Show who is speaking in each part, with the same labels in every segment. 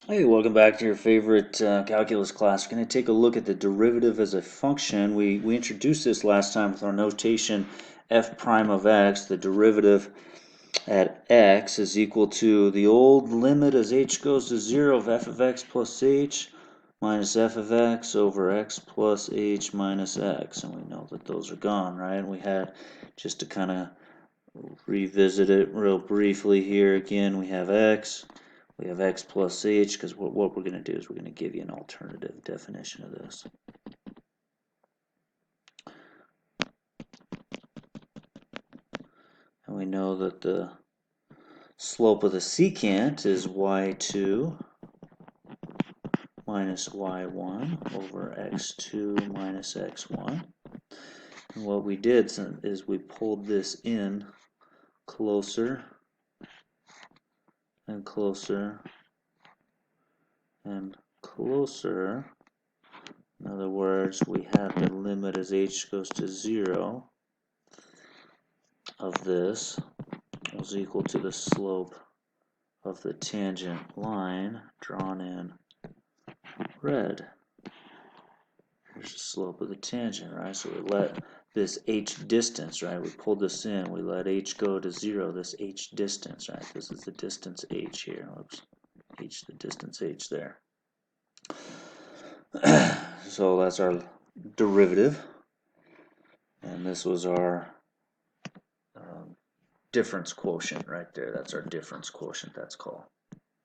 Speaker 1: Hey, welcome back to your favorite calculus class. We're going to take a look at the derivative as a function. We introduced this last time with our notation f prime of x. The derivative at x is equal to the old limit as h goes to 0 of f of x plus h minus f of x over x plus h minus x. And we know that those are gone, right? We had, just to kind of revisit it real briefly here, again, we have x plus h, because what we're going to do is we're going to give you an alternative definition of this. And we know that the slope of the secant is y2 minus y1 over x2 minus x1. And what we did is we pulled this in closer and closer and closer. In other words, we have the limit as h goes to 0 of this is equal to the slope of the tangent line drawn in red. Here's the slope of the tangent, right? So we let this h distance, right? We pulled this in, we let h go to 0, this h distance, right? This is the distance h here. Oops, h, the distance h there. So that's our derivative. And this was our difference quotient right there. That's our difference quotient, that's called.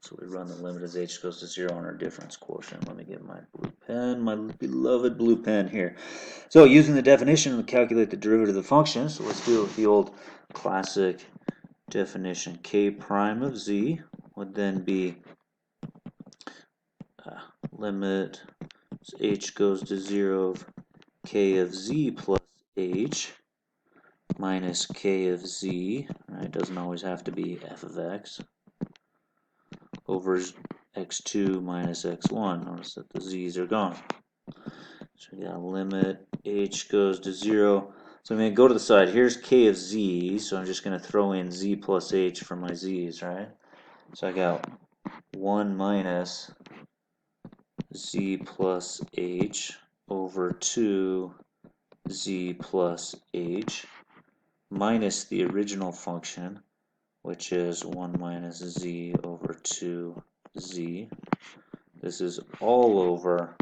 Speaker 1: So we run the limit as h goes to 0 on our difference quotient. Let me get my blue pen, my beloved blue pen here. So using the definition, we calculate the derivative of the function. So let's do it with the old classic definition. K prime of z would then be limit as h goes to 0 of k of z plus h minus k of z, right? It doesn't always have to be f of x, over x2 minus x1. Notice that the z's are gone. So we got a limit h goes to 0. So I'm going to go to the side. Here's k of z, so I'm just going to throw in z plus h for my z's, right? So I got 1 minus z plus h over 2 z plus h minus the original function, which is 1 minus z over 2z. This is all over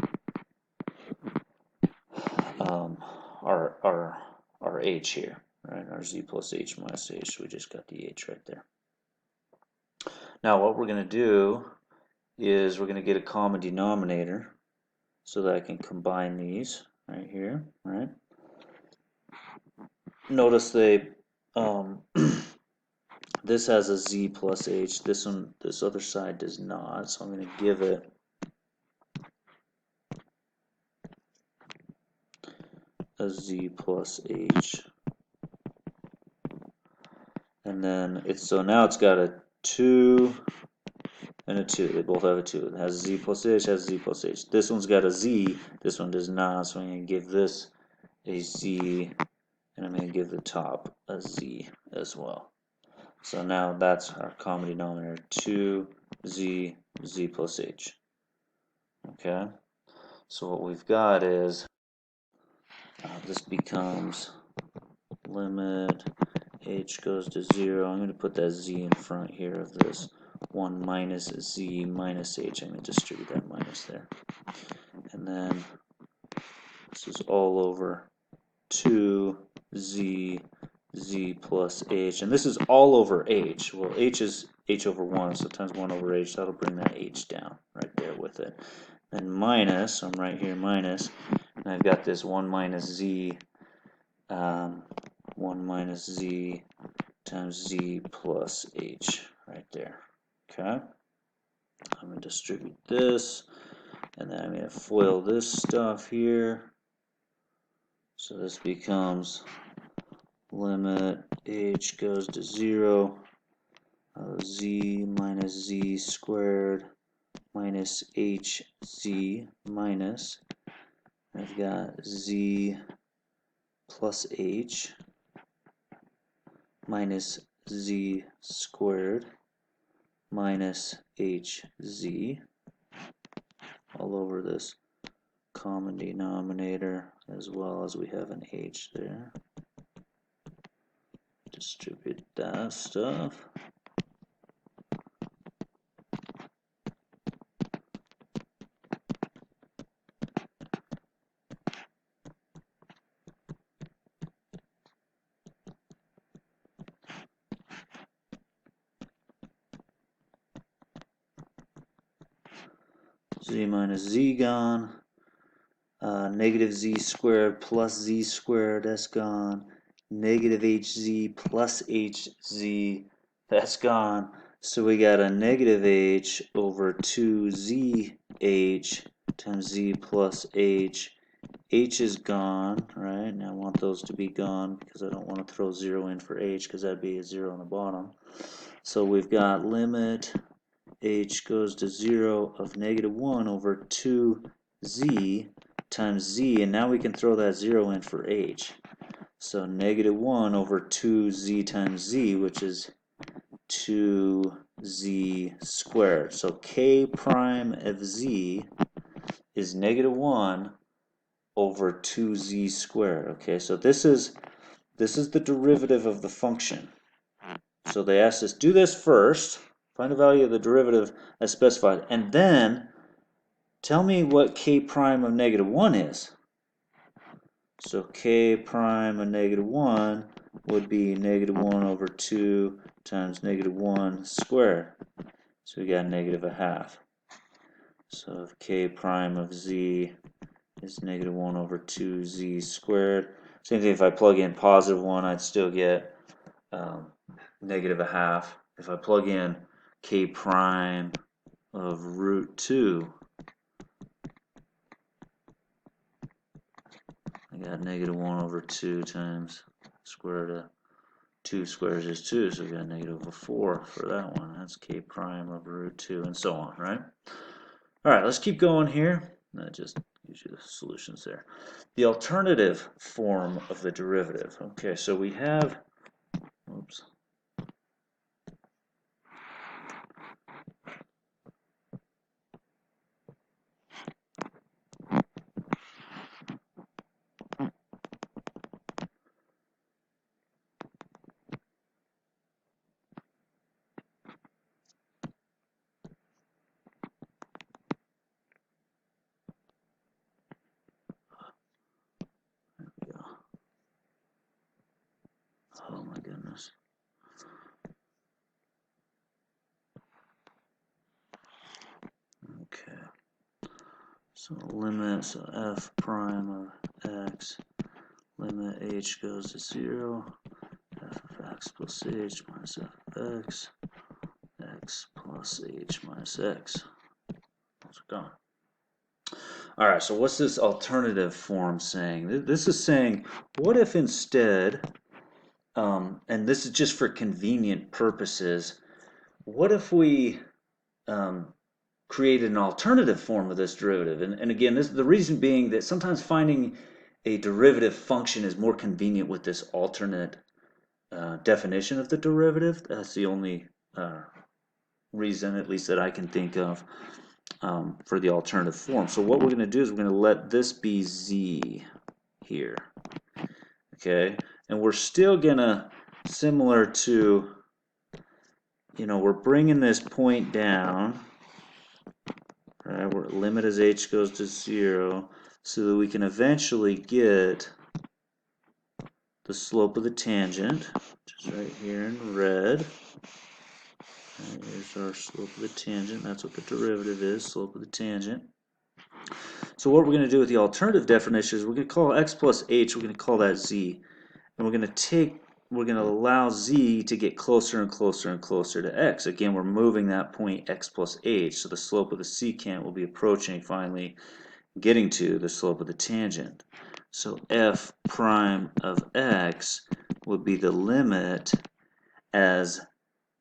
Speaker 1: our h here, right? Our z plus h minus h. We just got the h right there. Now what we're going to do is we're going to get a common denominator so that I can combine these right here, right? Notice they this has a z plus h. This other side does not. So I'm going to give it a z plus h, and then so now it's got a 2 and a 2. They both have a 2. It has z plus h, has z plus h. This one's got a z, this one does not, so I'm going to give this a z, and I'm going to give the top a z as well. So now that's our common denominator, 2z, z plus h. Okay, so what we've got is this becomes limit h goes to 0. I'm going to put that z in front here of this 1 minus z minus h. I'm going to distribute that minus there. And then this is all over 2z z plus h. And this is all over h. Well, h is h over 1, so times 1 over h. That'll bring that h down right there with it. And minus, so I'm right here, minus, and I've got this 1 minus z 1 minus z times z plus h right there. Okay, I'm going to distribute this, and then I'm going to FOIL this stuff here. So this becomes limit h goes to 0 of z minus z squared minus hz minus, I've got z plus h minus z squared minus hz all over this common denominator, as well as we have an h there. Distribute that stuff. Z minus z gone. Negative z squared plus z squared, that's gone. Negative hz plus hz, that's gone. So we got a negative h over 2zh times z plus h. H is gone, right? Now I want those to be gone because I don't want to throw 0 in for h because that'd be a 0 on the bottom. So we've got limit h goes to 0 of negative 1 over 2z times z, and now we can throw that 0 in for h. So negative 1 over 2z times z, which is 2z squared. So k prime of z is negative 1 over 2z squared. Okay, so this is the derivative of the function. So they asked us, do this first, find the value of the derivative as specified, and then tell me what k prime of negative 1 is. So k prime of negative 1 would be negative 1 over 2 times negative 1 squared. So we got negative a half. So if k prime of z is negative 1 over 2z squared. Same thing if I plug in positive 1, I'd still get negative a half. If I plug in k prime of root 2, I got negative 1 over 2 times square root of 2 squares is 2, so we got negative 4 for that one. That's k prime of root 2, and so on, right? All right, let's keep going here. That just gives you the solutions there. The alternative form of the derivative. Okay, so we have, oops. Oh my goodness. Okay. So limit, so f prime of x, limit h goes to 0, f of x plus h minus f of x, x plus h minus x. Those are gone. All right, so what's this alternative form saying? This is saying, what if instead, and this is just for convenient purposes, what if we created an alternative form of this derivative? And again, the reason being that sometimes finding a derivative function is more convenient with this alternate definition of the derivative. That's the only reason, at least that I can think of, for the alternative form. So what we're going to do is we're going to let this be z here. Okay, and we're still going to, similar to, we're bringing this point down. Right, where limit as h goes to 0, so that we can eventually get the slope of the tangent, which is right here in red. Right, here's our slope of the tangent. That's what the derivative is, slope of the tangent. So what we're going to do with the alternative definition is we're going to call x plus h, we're going to call that z. And we're going to allow z to get closer and closer and closer to x. Again, we're moving that point x plus h, so the slope of the secant will be approaching, finally getting to the slope of the tangent. So f prime of x would be the limit as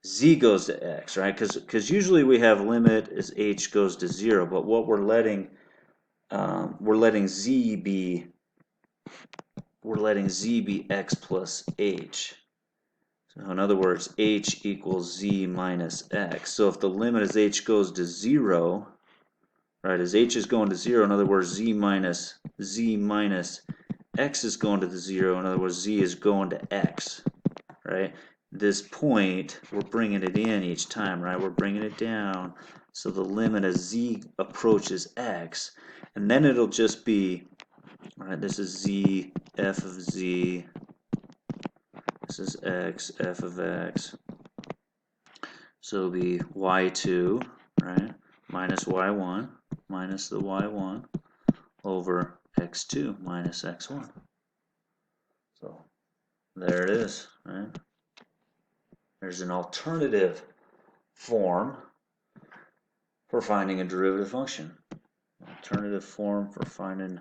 Speaker 1: z goes to x, right? Because usually we have limit as h goes to 0, but what we're letting z be x plus h. So in other words, h equals z minus x. So if the limit as h goes to 0, right? As h is going to 0, in other words, z minus x is going to the 0, in other words, z is going to x, right? This point, we're bringing it in each time, right? We're bringing it down, so the limit as z approaches x, and then it'll just be, all right, this is z, f of z, this is x, f of x, so it'll be y2, right, minus y1, minus the y1, over x2 minus x1. So there it is, right? There's an alternative form for finding a derivative function. Alternative form for finding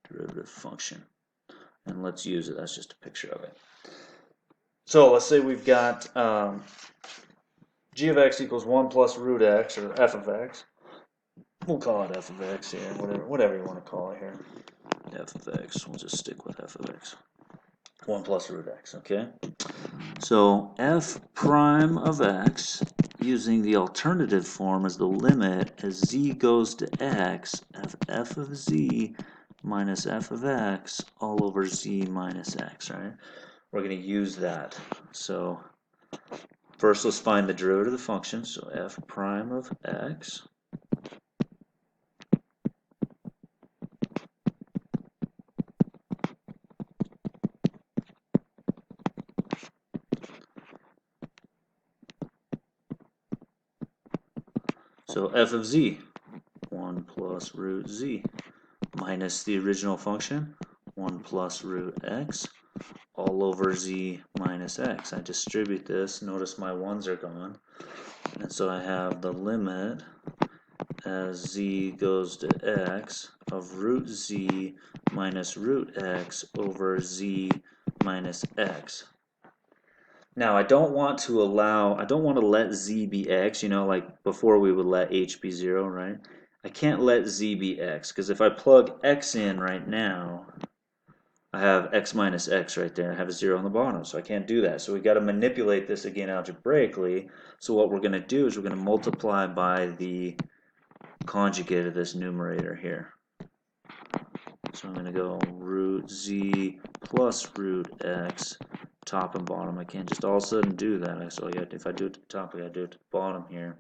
Speaker 1: derivative function. And let's use it. That's just a picture of it. So let's say we've got g of x equals 1 plus root x, or f of x. We'll call it f of x here, whatever you want to call it here. F of x. We'll just stick with f of x. 1 plus root x, okay? So f prime of x, using the alternative form as the limit as z goes to x, f of z minus f of x all over z minus x, right? We're going to use that. So first let's find the derivative of the function. So f prime of x so f of z, 1 plus root z, minus the original function, 1 plus root x, all over z minus x. I distribute this, notice my 1's are gone, and so I have the limit as z goes to x of root z minus root x over z minus x. Now I don't want to let z be x, you know, like before we would let h be 0, right? I can't let z be x, because if I plug x in right now, I have x minus x right there. I have a 0 on the bottom, so I can't do that. So we got to manipulate this again algebraically. So what we're going to do is we're going to multiply by the conjugate of this numerator here. So I'm going to go root z plus root x, top and bottom. I can't just all of a sudden do that. So if I do it at the top, I got to do it at the bottom here.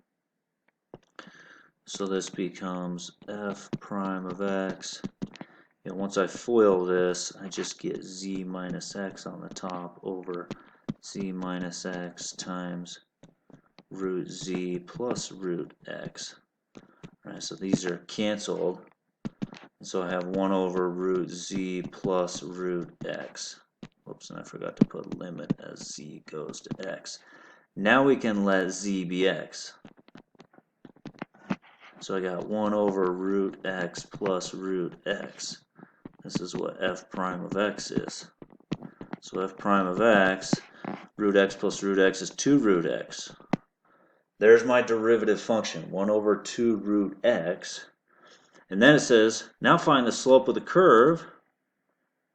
Speaker 1: So this becomes f prime of x. And once I FOIL this, I just get z minus x on the top over z minus x times root z plus root x. Right, so these are canceled. So I have 1 over root z plus root x. Whoops, and I forgot to put limit as z goes to x. Now we can let z be x. So I got 1 over root x plus root x. This is what f prime of x is. So f prime of x, root x plus root x is 2 root x. There's my derivative function, 1 over 2 root x. And then it says, now find the slope of the curve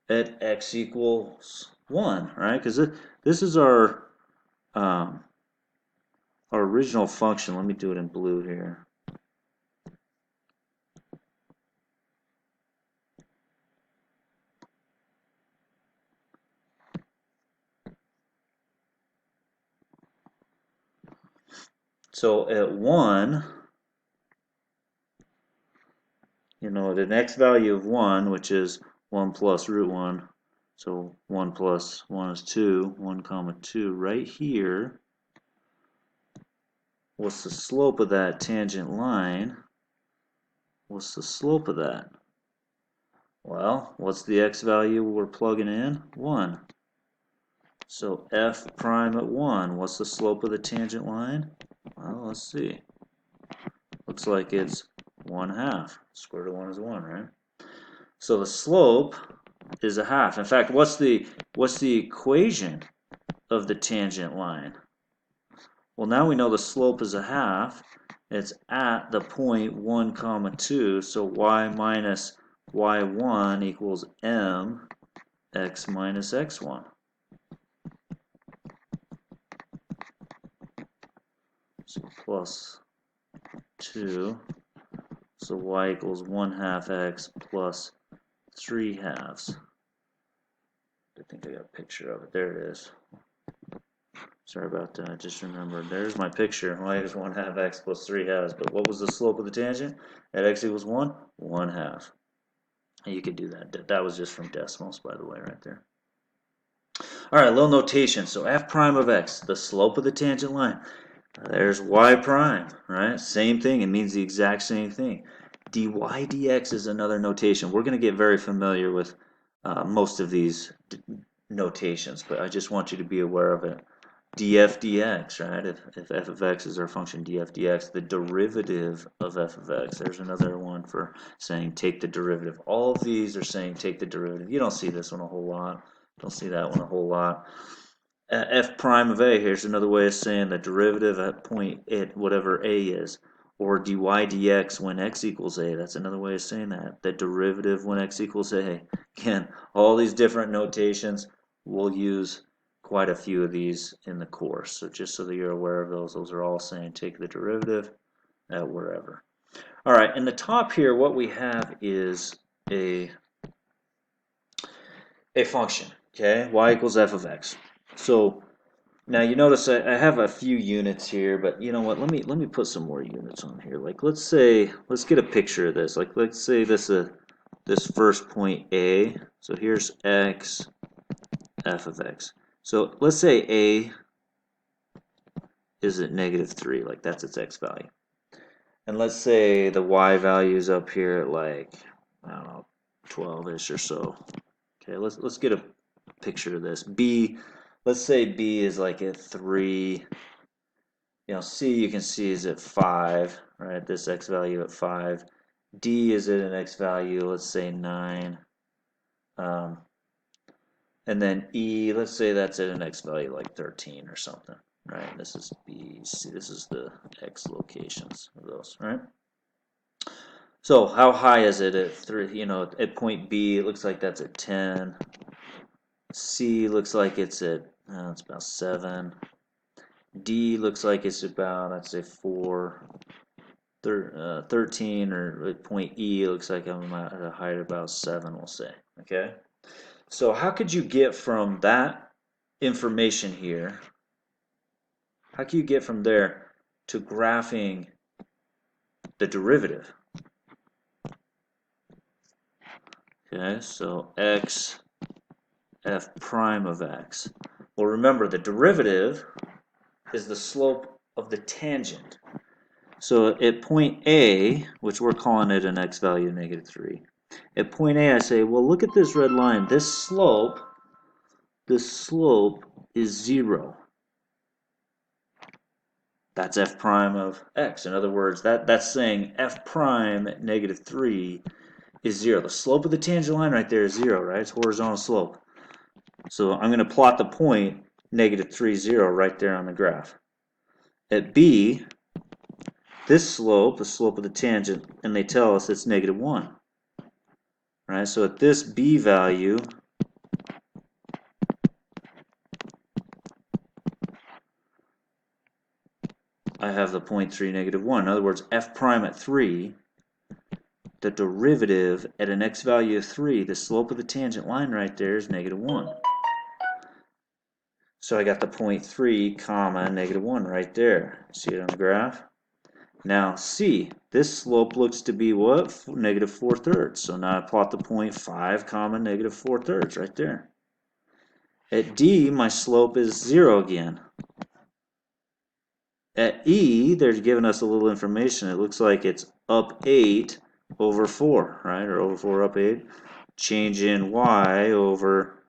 Speaker 1: at x equals 1, right? Because this is our original function. Let me do it in blue here. So at 1, you know, the next value of 1, which is 1 plus root 1, so 1 plus 1 is 2, 1 comma 2, right here, what's the slope of that tangent line? What's the slope of that? Well, what's the x value we're plugging in? 1. So f prime at 1, what's the slope of the tangent line? Well, let's see. Looks like it's 1/2. Square root of 1 is 1, right? So the slope is 1/2. In fact, what's the equation of the tangent line? Well, now we know the slope is 1/2. It's at the point 1 comma 2. So y minus y1 equals m x minus x1. So plus 2. So y equals 1/2 x plus 3/2. I think I got a picture of it. There it is. Sorry about that. I just remembered. There's my picture. Y equals 1/2 x plus 3/2. But what was the slope of the tangent? At x equals 1? 1/2. You could do that. That was just from decimals, by the way, right there. All right, little notation. So f prime of x, the slope of the tangent line. There's y prime, right? Same thing. It means the exact same thing. dy dx is another notation. We're going to get very familiar with most of these notations, but I just want you to be aware of it. df dx, right? If f of x is our function df dx, the derivative of f of x. There's another one for saying take the derivative. All of these are saying take the derivative. You don't see this one a whole lot. Don't see that one a whole lot. F prime of a, here's another way of saying the derivative at point at whatever a is, or dy dx when x equals a. That's another way of saying that. The derivative when x equals a. Again, all these different notations, we'll use quite a few of these in the course. So just so that you're aware of those are all saying take the derivative at wherever. All right, in the top here, what we have is a function, okay? Y equals f of x. So now you notice I have a few units here, but you know what? Let me put some more units on here. Like let's get a picture of this. Like let's say this first point A. So here's x, f of x. So let's say A is at -3, like that's its x value. And let's say the y value is up here at like, I don't know, 12-ish or so. Okay, let's get a picture of this. B, let's say B is like at 3. You know, C you can see is at 5, right? This x value at 5. D is at an x value, let's say 9. And then E, let's say that's at an x value like 13 or something, right? This is B, C, this is the x locations of those, right? So how high is it at 3? You know, at point B, it looks like that's at 10. C looks like it's at, it's about 7. D looks like it's about, I'd say 4. 13, or at point E, it looks like I'm at a height of about 7, we'll say. Okay? So how could you get from that information here, how can you get from there to graphing the derivative? Okay, so x f prime of x. Well, remember, the derivative is the slope of the tangent. So at point A, which we're calling it an x value of -3, at point A I say, well, look at this red line. This slope is 0. That's f prime of x. In other words, that's saying f prime at -3 is 0. The slope of the tangent line right there is 0, right? It's horizontal slope. So I'm going to plot the point -3, 0 right there on the graph. At B, this slope, the slope of the tangent, and they tell us it's -1. Right? So at this B value, I have the point 3, -1. In other words, f prime at 3, the derivative at an x value of 3, the slope of the tangent line right there is -1. So I got the point 3, comma, -1 right there. See it on the graph? Now C, this slope looks to be what? -4/3. So now I plot the point 5, comma, -4/3 right there. At D, my slope is 0 again. At E, they're giving us a little information. It looks like it's up 8 over 4, right? Or over 4 up 8. Change in Y over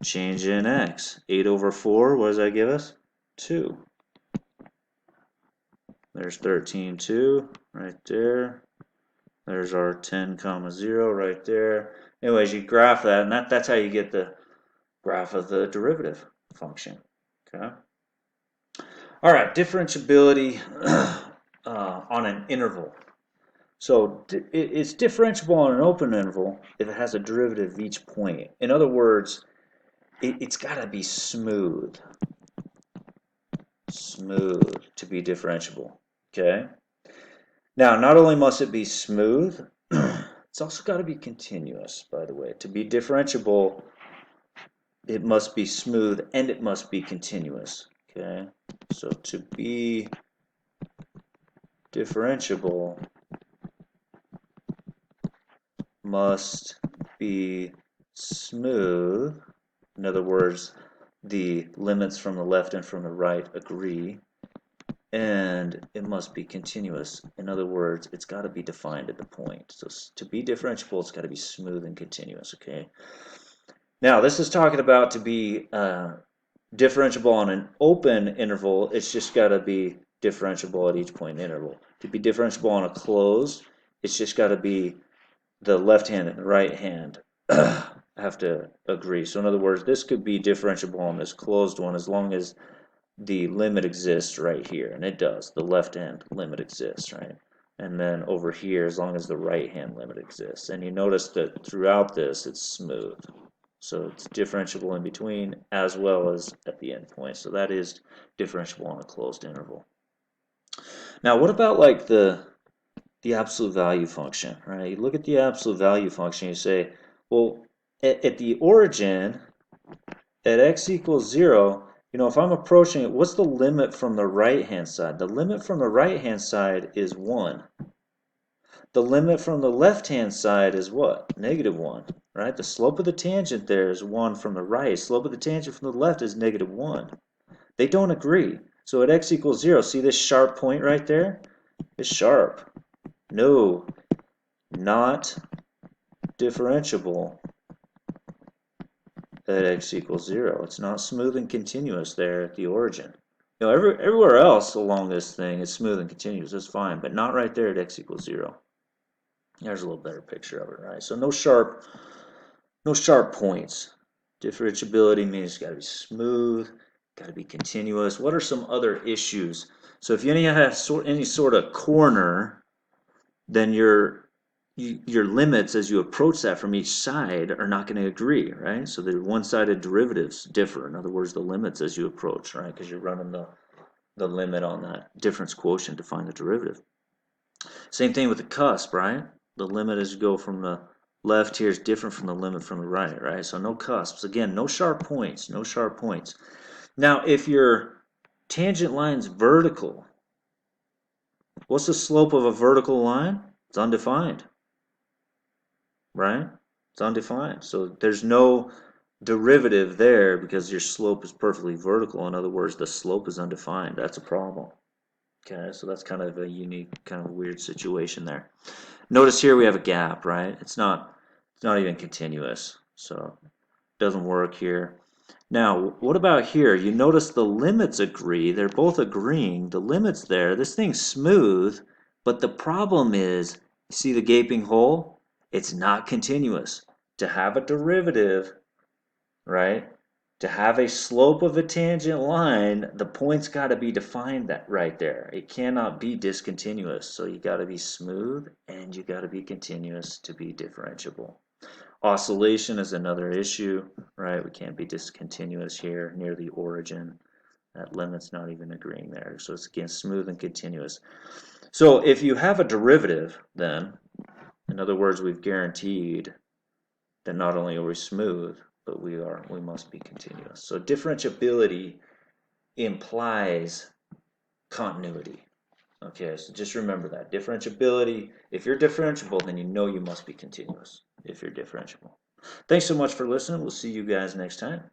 Speaker 1: change in X. 8 over 4, what does that give us? 2. There's 13, 2 right there. There's our 10, comma 0 right there. Anyways, you graph that, and that's how you get the graph of the derivative function. Okay. All right, differentiability on an interval. So it's differentiable on an open interval if it has a derivative of each point. In other words, it's got to be smooth to be differentiable. Okay. Now, not only must it be smooth, it's also got to be continuous, by the way. To be differentiable, it must be smooth and it must be continuous. Okay, so to be differentiable must be smooth. In other words, the limits from the left and from the right agree. And it must be continuous. In other words, it's got to be defined at the point. So to be differentiable, it's got to be smooth and continuous, okay? Now, this is talking about to be differentiable on an open interval. It's just got to be differentiable at each point in the interval. To be differentiable on a closed, it's just got to be the left hand and the right hand have to agree. So in other words, this could be differentiable on this closed one as long as the limit exists right here, and it does. The left hand limit exists, right? And then over here, as long as the right hand limit exists. And you notice that throughout this, it's smooth. So it's differentiable in between as well as at the end point. So that is differentiable on a closed interval. Now, what about like the absolute value function, right? You look at the absolute value function, you say, well, at the origin, at x equals 0, you know, if I'm approaching it, what's the limit from the right-hand side? The limit from the right-hand side is 1. The limit from the left-hand side is what? Negative 1, right? The slope of the tangent there is 1 from the right. Slope of the tangent from the left is negative 1. They don't agree. So at x equals 0, see this sharp point right there? It's sharp. No, not differentiable at x equals 0. It's not smooth and continuous there at the origin. You know, everywhere else along this thing is smooth and continuous. That's fine, but not right there at x equals 0. There's a little better picture of it, right? So no sharp points. Differentiability means it's got to be smooth, got to be continuous. What are some other issues? So if you have any sort of corner, then your limits as you approach that from each side are not going to agree, right? So the one-sided derivatives differ. In other words, the limits as you approach, right? Because you're running the limit on that difference quotient to find the derivative. Same thing with the cusp, right? The limit as you go from the left here is different from the limit from the right, right? So no cusps. Again, no sharp points, no sharp points. Now, if your tangent line's vertical, what's the slope of a vertical line? It's undefined, right? It's undefined. So there's no derivative there because your slope is perfectly vertical. In other words, the slope is undefined. That's a problem. Okay, so that's kind of a unique, kind of weird situation there. Notice here we have a gap, right? It's not even continuous, so it doesn't work here. Now, what about here? You notice the limits agree. They're both agreeing. The limits there. This thing's smooth, but the problem is, you see the gaping hole? It's not continuous. To have a derivative, right? To have a slope of a tangent line, the point's got to be defined that right there. It cannot be discontinuous. So you got to be smooth and you got to be continuous to be differentiable. Oscillation is another issue, right? We can't be discontinuous here near the origin. That limit's not even agreeing there. So it's again smooth and continuous. So if you have a derivative, then, in other words, we've guaranteed that not only are we smooth, but we must be continuous. So differentiability implies continuity. Okay, so just remember that. Differentiability, if you're differentiable, then you know you must be continuous if you're differentiable. Thanks so much for listening. We'll see you guys next time.